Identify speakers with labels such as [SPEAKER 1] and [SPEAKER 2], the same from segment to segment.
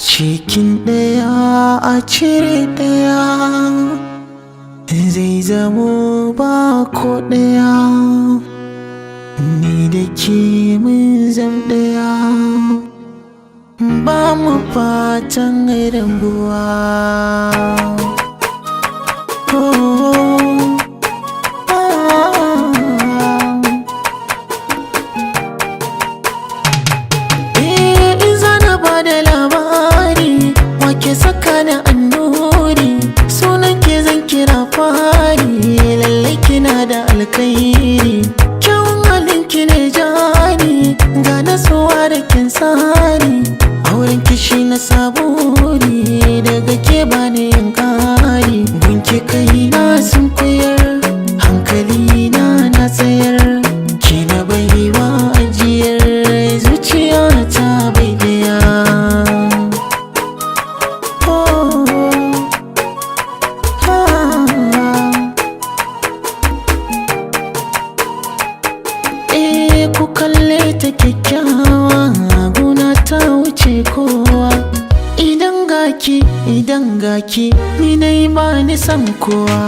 [SPEAKER 1] cikin ɗaya a cire ɗaya zai zamo ba ko ɗaya. Ni da ke mun zam ɗaya, ba mu fatan rabuwa. Ke saka da annuri sunan ke zan kira fari, lallai kina da alkhairi, kyawun halin ki ne jari, ga nasuwa da kin sari, auren kishi na saburi, daga ke bani yin kari, gunki kai na sun koyar, hankali na tsayar, ki na baiwa ajiyar zuciya ta bai daya. Ku kalle ta kyakkyawa, guna ta wuce kowa, idan gaki ni nai ba ni san kowa,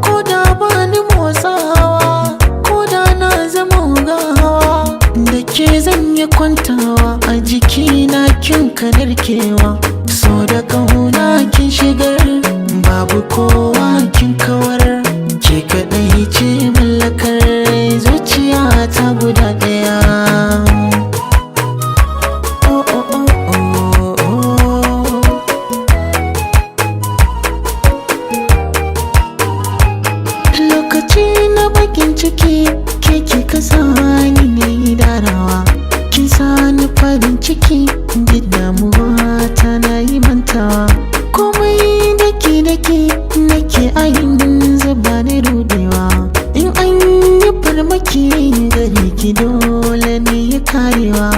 [SPEAKER 1] ko da ba ni motsawa, ko da na zama gawa, da ke zan yi kwantawa a jikina kin kadarkewa, so da kauna kin shigar, babu kowa kin kawar, ke kaɗai ce mallakar zuciya ta guda ɗaya. Lokaci na bakin ciki ke kika sani ne darawa, kin sani farin ciki duk damuwa ta na yi mantawa, komai daki nake ainihin zuba ni rudewa, in an yi farmaki gare ki dole ne ya karewa.